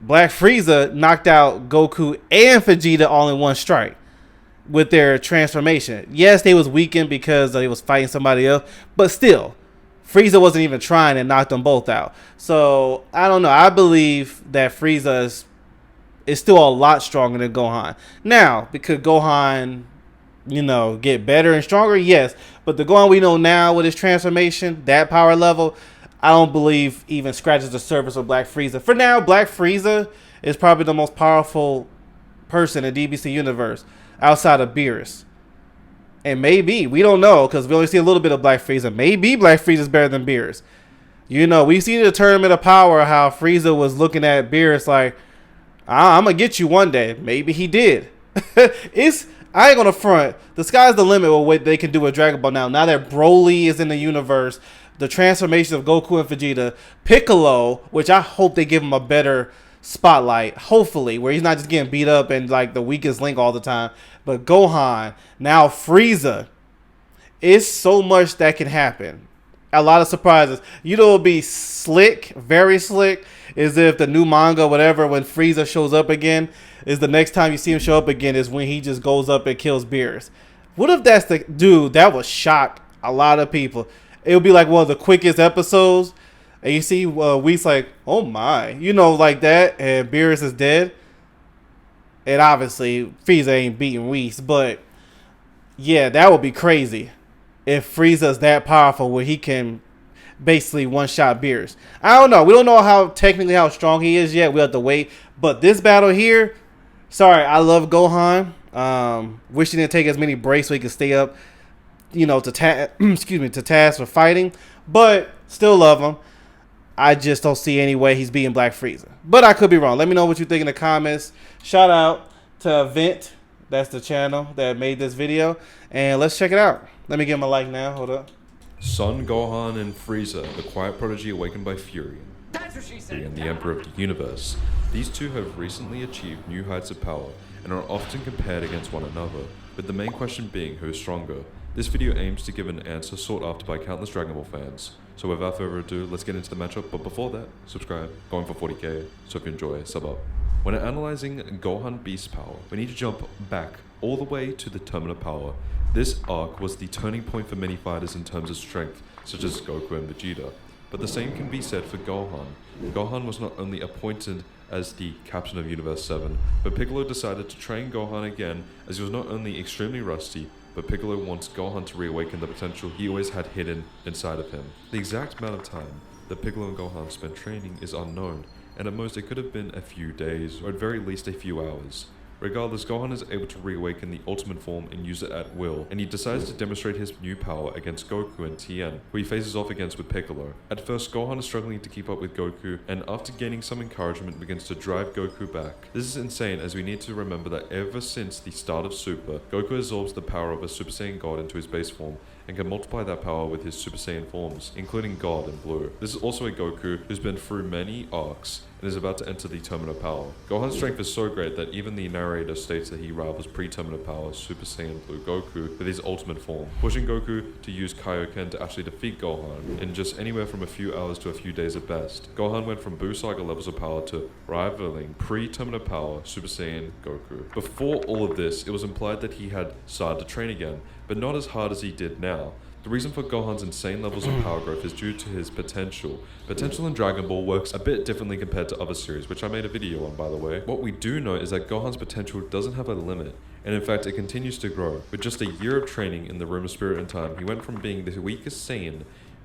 Black Frieza knocked out Goku and Vegeta all in one strike with their transformation. Yes, they was weakened because they was fighting somebody else, but still, Frieza wasn't even trying and knocked them both out. So I don't know. I believe that Frieza is still a lot stronger than Gohan. Now, because Gohan, get better and stronger, yes. But the Gohan we know now with his transformation, that power level, I don't believe even scratches the surface of Black Frieza. For now, Black Frieza is probably the most powerful person in DBC universe outside of Beerus. And maybe, we don't know because we only see a little bit of Black Frieza. Maybe Black Frieza is better than Beerus. We see the Tournament of Power, how Frieza was looking at Beerus like, I'm going to get you one day. Maybe he did. I ain't going to front. The sky's the limit with what they can do with Dragon Ball now. Now that Broly is in the universe, the transformation of Goku and Vegeta, Piccolo, which I hope they give him a better spotlight, hopefully, where he's not just getting beat up and like the weakest link all the time. But Gohan, now Frieza, it's so much that can happen. A lot of surprises. It'll be slick, very slick, is if the new manga, whatever, when Frieza shows up again, is the next time you see him show up again is when he just goes up and kills Beerus. What if that's the dude? That would shock a lot of people. It would be like one of the quickest episodes, and you see Whis like, oh my, like that, and Beerus is dead. And obviously, Frieza ain't beating Whis, but yeah, that would be crazy if Frieza's that powerful where he can basically one-shot Beerus. I don't know. We don't know how strong he is yet. We have to wait. But this battle here, sorry, I love Gohan. Wish he didn't take as many breaks so he could stay up, to task for fighting. But still love him. I just don't see any way he's beating Black Frieza. But I could be wrong. Let me know what you think in the comments. Shout out to Event. That's the channel that made this video. And let's check it out. Let me give him a like now. Hold up. Son Gohan and Frieza, the quiet prodigy awakened by Fury, being the Emperor of the Universe. These two have recently achieved new heights of power and are often compared against one another, with the main question being who is stronger. This video aims to give an answer sought after by countless Dragon Ball fans. So without further ado, let's get into the matchup, but before that, subscribe, going for 40k, so if you enjoy, sub up. When analyzing Gohan Beast power, we need to jump back all the way to the Tournament of Power. This arc was the turning point for many fighters in terms of strength, such as Goku and Vegeta. But the same can be said for Gohan. Gohan was not only appointed as the captain of Universe 7, but Piccolo decided to train Gohan again as he was not only extremely rusty, but Piccolo wants Gohan to reawaken the potential he always had hidden inside of him. The exact amount of time that Piccolo and Gohan spent training is unknown, and at most it could have been a few days, or at very least a few hours. Regardless, Gohan is able to reawaken the ultimate form and use it at will, and he decides to demonstrate his new power against Goku and Tien, who he faces off against with Piccolo. At first, Gohan is struggling to keep up with Goku, and after gaining some encouragement begins to drive Goku back. This is insane, as we need to remember that ever since the start of Super, Goku absorbs the power of a Super Saiyan God into his base form, and can multiply that power with his Super Saiyan forms, including God and Blue. This is also a Goku who's been through many arcs, and is about to enter the Tournament of Power. Gohan's strength is so great that even the narrator states that he rivals pre-Tournament of Power Super Saiyan Blue Goku with his ultimate form, pushing Goku to use Kaioken to actually defeat Gohan in just anywhere from a few hours to a few days at best. Gohan went from Buu Saga levels of power to rivaling pre-Tournament of Power Super Saiyan Goku. Before all of this, it was implied that he had started to train again, but not as hard as he did now. The reason for Gohan's insane levels of power growth is due to his potential. Potential in Dragon Ball works a bit differently compared to other series, which I made a video on, by the way. What we do know is that Gohan's potential doesn't have a limit, and in fact it continues to grow. With just a year of training in the Room of Spirit and Time, he went from being the weakest Saiyan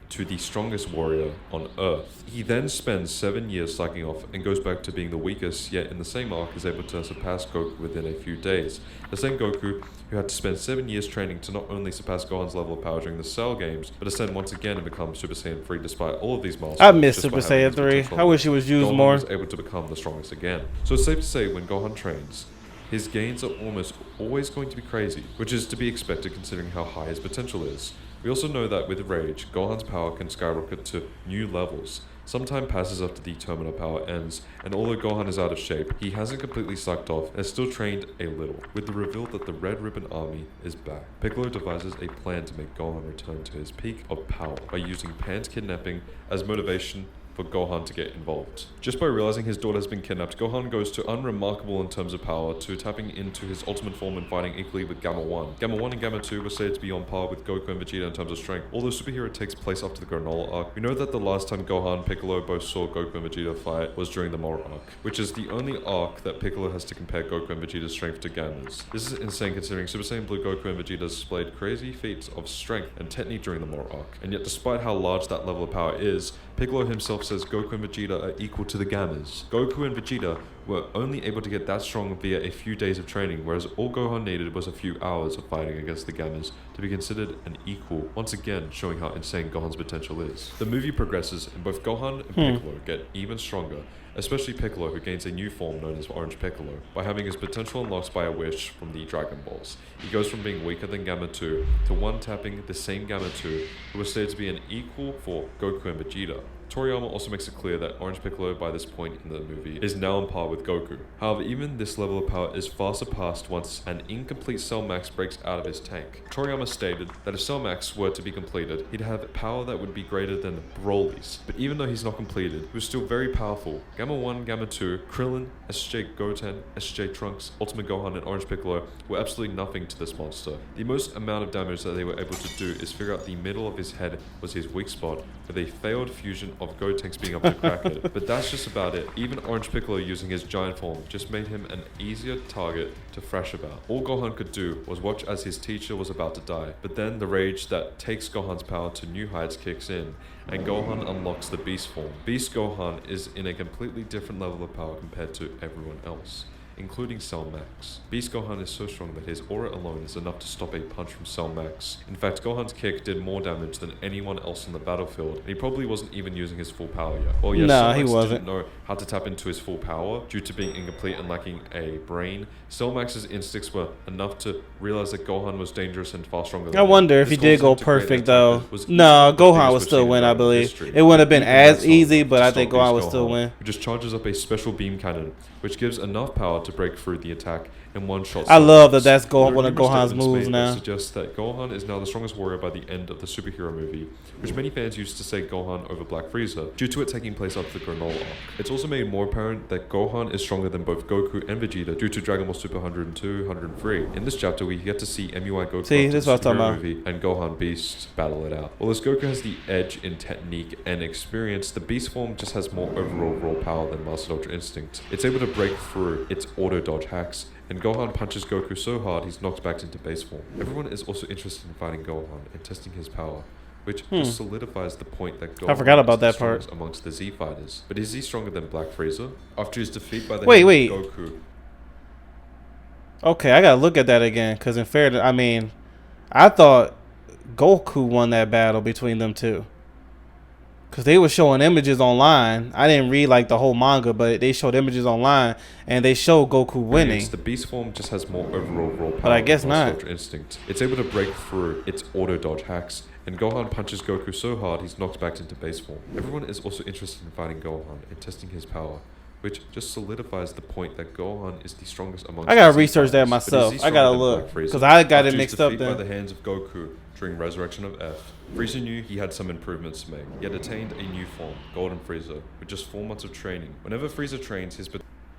to the strongest warrior on Earth. He then spends 7 years slacking off and goes back to being the weakest, yet in the same arc is able to surpass Goku within a few days. The same Goku who had to spend 7 years training to not only surpass Gohan's level of power during the Cell games, but ascend once again and become Super Saiyan 3 despite all of these milestones. I miss Super Saiyan 3. I wish it was used more. Gohan was able to become the strongest again. So it's safe to say when Gohan trains, his gains are almost always going to be crazy, which is to be expected considering how high his potential is. We also know that with Rage, Gohan's power can skyrocket to new levels. Some time passes after the Tournament of Power ends, and although Gohan is out of shape, he hasn't completely slacked off and is still trained a little, with the reveal that the Red Ribbon Army is back. Piccolo devises a plan to make Gohan return to his peak of power by using Pan's kidnapping as motivation for Gohan to get involved. Just by realizing his daughter has been kidnapped, Gohan goes to unremarkable in terms of power to tapping into his ultimate form and fighting equally with Gamma 1. Gamma 1 and Gamma 2 were said to be on par with Goku and Vegeta in terms of strength. Although Superhero takes place after the Granola arc, we know that the last time Gohan and Piccolo both saw Goku and Vegeta fight was during the Mora arc, which is the only arc that Piccolo has to compare Goku and Vegeta's strength to Gamma's. This is insane considering Super Saiyan Blue Goku and Vegeta displayed crazy feats of strength and technique during the Mora arc, and yet despite how large that level of power is, Piccolo himself says Goku and Vegeta are equal to the Gammas. Goku and Vegeta were only able to get that strong via a few days of training, whereas all Gohan needed was a few hours of fighting against the Gammas to be considered an equal, once again showing how insane Gohan's potential is. The movie progresses and both Gohan and Piccolo get even stronger, especially Piccolo, who gains a new form known as Orange Piccolo by having his potential unlocked by a wish from the Dragon Balls. He goes from being weaker than Gamma 2 to one-tapping the same Gamma 2, who was stated to be an equal for Goku and Vegeta. Toriyama also makes it clear that Orange Piccolo by this point in the movie is now on par with Goku. However, even this level of power is far surpassed once an incomplete Cell Max breaks out of his tank. Toriyama stated that if Cell Max were to be completed, he'd have power that would be greater than Broly's. But even though he's not completed, he was still very powerful. Gamma 1, Gamma 2, Krillin, SJ Goten, SJ Trunks, Ultimate Gohan, and Orange Piccolo were absolutely nothing to this monster. The most amount of damage that they were able to do is figure out the middle of his head was his weak spot, with a failed fusion of Gotenks being able to crack it. But that's just about it. Even Orange Piccolo using his giant form just made him an easier target to thrash about. All Gohan could do was watch as his teacher was about to die, but then the rage that takes Gohan's power to new heights kicks in, and Gohan unlocks the Beast form. Beast Gohan is in a completely different level of power compared to everyone else, including Cell Max. Beast Gohan is so strong that his aura alone is enough to stop a punch from Cell Max. In fact, Gohan's kick did more damage than anyone else on the battlefield, and he probably wasn't even using his full power yet. Well, yes, No, Cell he Max wasn't. didn't know how to tap into his full power due to being incomplete and lacking a brain. Cell Max's instincts were enough to realize that Gohan was dangerous and far stronger than I him. wonder if This he did go caused him to create perfect a though. type that was No, easily the Gohan biggest would still machine win, I in believe. history. It wouldn't have been Even as that's not easy, enough but to I think stop Gohan would Beast still Gohan, win. who just charges up a special beam cannon, which gives enough power to break through the attack in one shot. I love that that's There are one of numerous Gohan's statements moves made that now. suggests that Gohan is now the strongest warrior by the end of the superhero movie, which many fans used to say Gohan over Black Frieza, due to it taking place after the Granola arc. It's also made more apparent that Gohan is stronger than both Goku and Vegeta due to Dragon Ball Super 102, 103. In this chapter, we get to see MUI Goku See, after this is the what I'm talking superhero about. movie and Gohan Beast battle it out. While as Goku has the edge in technique and experience, the Beast form just has more overall raw power than Master Ultra Instinct. It's able to break through its auto dodge hacks, and Gohan punches Goku so hard he's knocked back into base form. Everyone is also interested in fighting Gohan and testing his power, which just solidifies the point that Gohan forgot about is the that part. strongest amongst the Z fighters. But is he stronger than Black Frieza? After his defeat by the Wait, hand wait. of Goku. Okay, I gotta look at that again, because in fairness, I mean, I thought Goku won that battle between them two. Because they were showing images online. I didn't read like the whole manga, but they showed images online, and they showed Goku winning. The Beast form just has more overall raw power But I guess than Master not. Ultra Instinct. It's able to break through its auto dodge hacks, and Gohan punches Goku so hard he's knocked back into base form. Everyone is also interested in fighting Gohan and testing his power, which just solidifies the point that Gohan is the strongest amongst I gotta the Z research that fighters. But myself. is he I gotta stronger than look, Black Frieza? 'cause I got it After his mixed up defeat then. by the hands of Goku during Resurrection of F, Frieza knew he had some improvements to make. He had attained a new form, Golden Frieza, with just 4 months of training. Whenever Frieza trains, his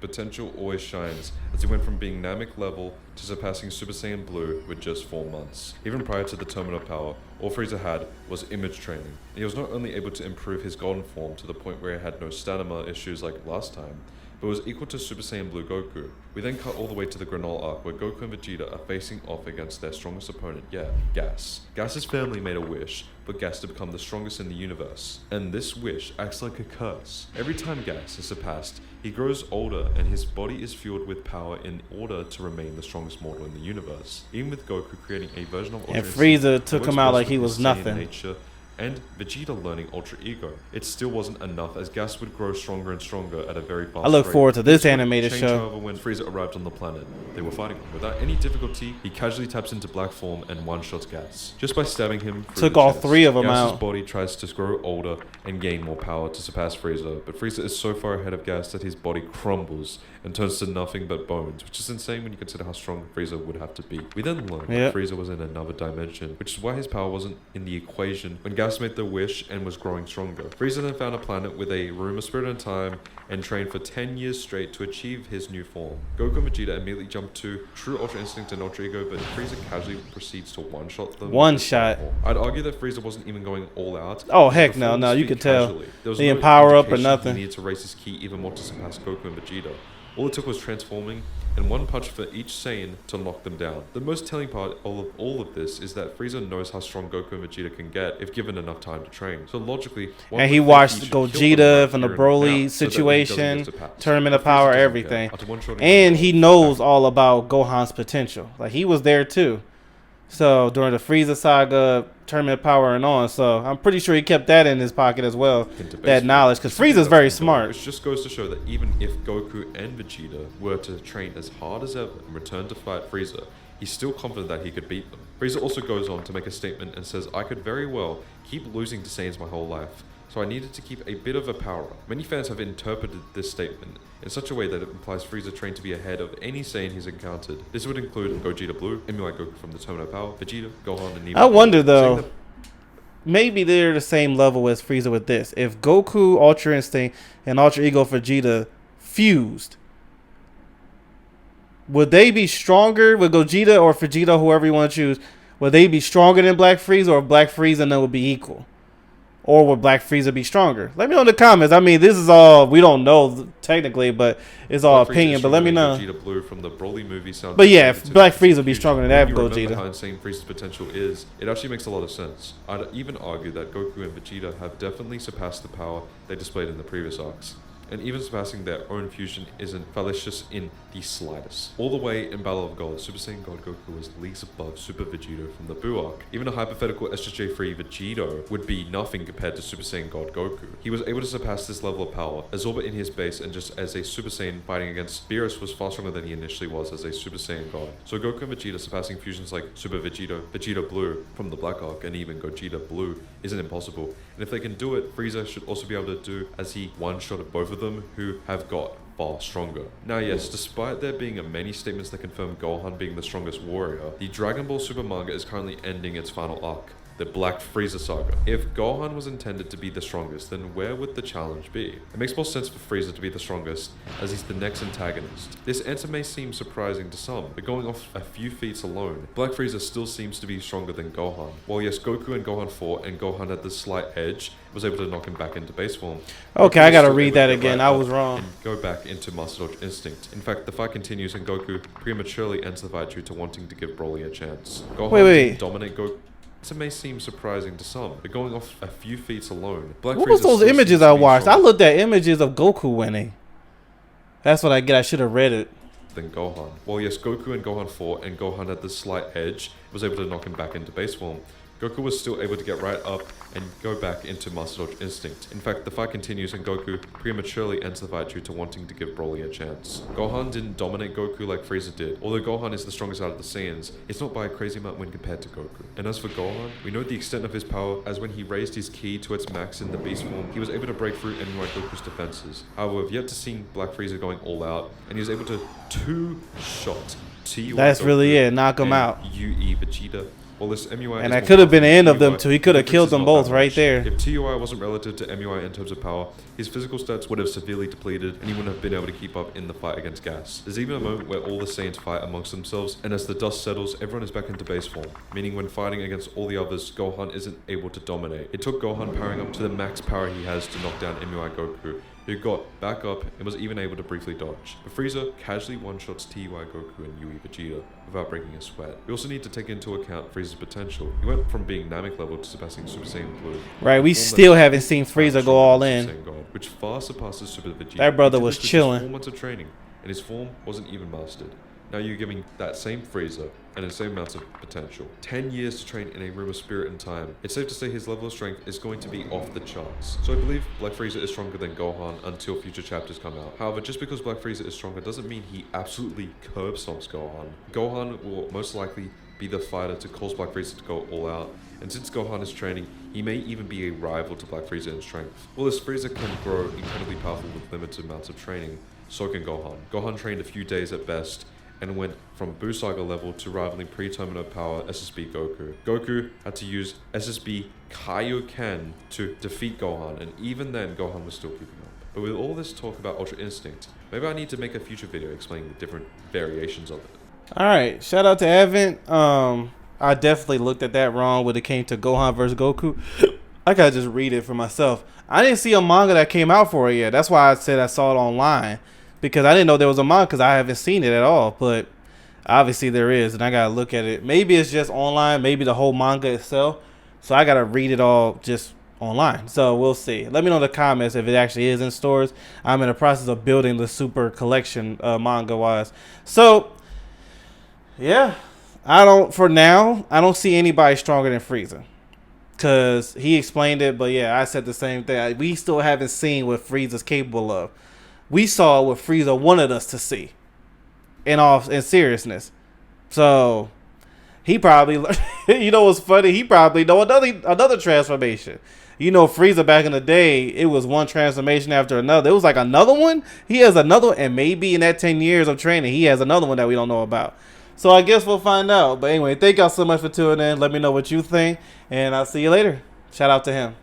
potential always shines, as he went from being Namek level to surpassing Super Saiyan Blue with just 4 months. Even prior to the Terminal Power, all Frieza had was image training. And he was not only able to improve his golden form to the point where he had no stamina issues like last time, but was equal to Super Saiyan Blue Goku. We then cut all the way to the Granola arc, where Goku and Vegeta are facing off against their strongest opponent yet, Gas. Gas's family made a wish for Gas to become the strongest in the universe, and this wish acts like a curse. Every time Gas is surpassed, he grows older and his body is fueled with power in order to remain the strongest mortal in the universe. Even with Goku creating a version of Ultra And Instinct Frieza that took works him out best like he with was his Saiyan nothing. nature, and Vegeta learning Ultra Ego. It still wasn't enough, as Gas would grow stronger and stronger at a very fast rate. I look forward to this Things would animated change, show. However, when Frieza arrived on the planet, they were fighting him. Without any difficulty, he casually taps into black form and one-shots Gas. Just by stabbing him through Took the all chest, 3 of them Gas's out. body tries to grow older and gain more power to surpass Frieza, but Frieza is so far ahead of Gas that his body crumbles and turns to nothing but bones, which is insane when you consider how strong Frieza would have to be. We then learn that Frieza was in another dimension, which is why his power wasn't in the equation when Gas gas made the wish and was growing stronger. Frieza then found a planet with a room of spirit and time and trained for 10 years straight to achieve his new form. Goku and Vegeta immediately jump to True Ultra Instinct and Ultra Ego, but Frieza casually proceeds to one-shot them. One shot. I'd argue that Frieza wasn't even going all out. Oh, heck no, you could tell. There was He didn't no power up or indication nothing. He needed to raise his ki even more to surpass Goku and Vegeta. All it took was transforming and one punch for each Saiyan to knock them down. The most telling part of all of this is that Frieza knows how strong Goku and Vegeta can get if given enough time to train. So logically, and he watched Gogeta from the Broly situation, Tournament of Power, everything. And he knows all about Gohan's potential. Like, he was there too. So during the Frieza saga, Tournament of Power and on, so I'm pretty sure he kept that in his pocket as well, that knowledge, because Frieza's very smart. Which just goes to show that even if Goku and Vegeta were to train as hard as ever and return to fight Frieza, he's still confident that he could beat them. Frieza also goes on to make a statement and says, "I could very well keep losing to Saiyans my whole life, so I needed to keep a bit of a power up." Many fans have interpreted this statement in such a way that it implies Frieza trained to be ahead of any Saiyan he's encountered. This would include Gogeta Blue, MUI Goku from the Tournament of Power, Vegeta, Gohan, and even I wonder though, maybe they're the same level as Frieza with this. If Goku, Ultra Instinct, and Ultra Ego Vegeta fused, would they be stronger with Gogeta or Vegeta, whoever you want to choose? Would they be stronger than Black Frieza, or Black Frieza and they would be equal? Or would Black Frieza be stronger? Let me know in the comments. I mean, this is all, we don't know technically, but it's all opinion. But let me know. Gogeta Blue from the Broly movie sounds. But yeah, if Black Frieza would be stronger than that Gogeta. How insane Frieza's potential is, it actually makes a lot of sense. I'd even argue that Goku and Vegeta have definitely surpassed the power they displayed in the previous arcs. And even surpassing their own fusion isn't fallacious in the slightest. All the way in Battle of Gods, Super Saiyan God Goku was leagues above Super Vegito from the Buu arc. Even a hypothetical SSJ-free Vegito would be nothing compared to Super Saiyan God Goku. He was able to surpass this level of power, absorb it in his base, and just as a Super Saiyan fighting against Beerus was far stronger than he initially was as a Super Saiyan God. So Goku and Vegeta surpassing fusions like Super Vegito, Vegeta Blue from the Black arc, and even Gogeta Blue isn't impossible. And if they can do it, Frieza should also be able to do as he one-shotted both of them, who have got far stronger. Now yes, despite there being many statements that confirm Gohan being the strongest warrior, the Dragon Ball Super manga is currently ending its final arc, the Black Frieza saga. If Gohan was intended to be the strongest, then where would the challenge be? It makes more sense for Frieza to be the strongest, as he's the next antagonist. This answer may seem surprising to some, but going off a few feats alone, Black Frieza still seems to be stronger than Gohan. While yes, Goku and Gohan fought, and Gohan had the slight edge, was able to knock him back into base form. Okay, I gotta read that again. I was wrong. And go back into Master Ultra Instinct. In fact, the fight continues and Goku prematurely ends the fight due to wanting to give Broly a chance. Gohan didn't dominate Goku. This may seem surprising to some, but going off a few feats alone, Black what was those images I watched? I looked at images of Goku winning. That's what I get. I should have read it. Than Gohan. While yes, Goku and Gohan fought, and Gohan had the slight edge, was able to knock him back into base form. Goku was still able to get right up and go back into Master Ultra Instinct. In fact, the fight continues and Goku prematurely ends the fight due to wanting to give Broly a chance. Gohan didn't dominate Goku like Frieza did. Although Gohan is the strongest out of the Saiyans, it's not by a crazy amount when compared to Goku. And as for Gohan, we know the extent of his power as when he raised his ki to its max in the beast form, he was able to break through MUI Goku's defenses. However, we've yet to see Black Frieza going all out, and he was able to two-shot TUI That's Goku really it, knock him out. UE Vegeta. Well, this MUI and that could have been the end of them too. He could have killed them both right there. If TUI wasn't relative to MUI in terms of power, his physical stats would have severely depleted and he wouldn't have been able to keep up in the fight against Gas. There's even a moment where all the Saiyans fight amongst themselves, and as the dust settles, everyone is back into base form, meaning when fighting against all the others, Gohan isn't able to dominate. It took Gohan powering up to the max power he has to knock down MUI Goku, who got back up and was even able to briefly dodge. But Frieza casually one-shots TUI Goku and UE Vegeta without breaking a sweat. We also need to take into account Frieza's potential. He went from being Namek level to surpassing Super Saiyan Blue. Right, we still haven't seen Frieza go all in. God, which far surpasses Super Vegeta. That brother was chilling. 4 months of training, and his form wasn't even mastered. Now you're giving that same Frieza and the same amount of potential 10 years to train in a room of spirit and time. It's safe to say his level of strength is going to be off the charts. So I believe Black Frieza is stronger than Gohan until future chapters come out. However, just because Black Frieza is stronger doesn't mean he absolutely curb stomps Gohan. Gohan will most likely be the fighter to cause Black Frieza to go all out, and since Gohan is training, he may even be a rival to Black Frieza in strength. Well, as Frieza can grow incredibly powerful with limited amounts of training, so can Gohan. Gohan trained a few days at best, and went from Buu Saga level to rivaling pre-terminal power SSB Goku. Goku had to use SSB Kaioken to defeat Gohan, and even then Gohan was still keeping up. But with all this talk about Ultra Instinct, maybe I need to make a future video explaining the different variations of it. Alright, shout out to Evan. I definitely looked at that wrong when it came to Gohan versus Goku. I gotta just read it for myself. I didn't see a manga that came out for it yet. That's why I said I saw it online, because I didn't know there was a manga, because I haven't seen it at all. But obviously there is, and I gotta look at it. Maybe it's just online, maybe the whole manga itself. So I gotta read it all just online. So we'll see. Let me know in the comments if it actually is in stores. I'm in the process of building the super collection manga wise. So yeah, for now I don't see anybody stronger than Frieza, because he explained it. But yeah, I said the same thing. We still haven't seen what Frieza's capable of. We saw what Frieza wanted us to see, in seriousness. So he probably, you know what's funny? He probably know another transformation. You know, Frieza back in the day, it was one transformation after another. It was like another one. He has another, and maybe in that 10 years of training, he has another one that we don't know about. So I guess we'll find out. But anyway, thank y'all so much for tuning in. Let me know what you think, and I'll see you later. Shout out to him.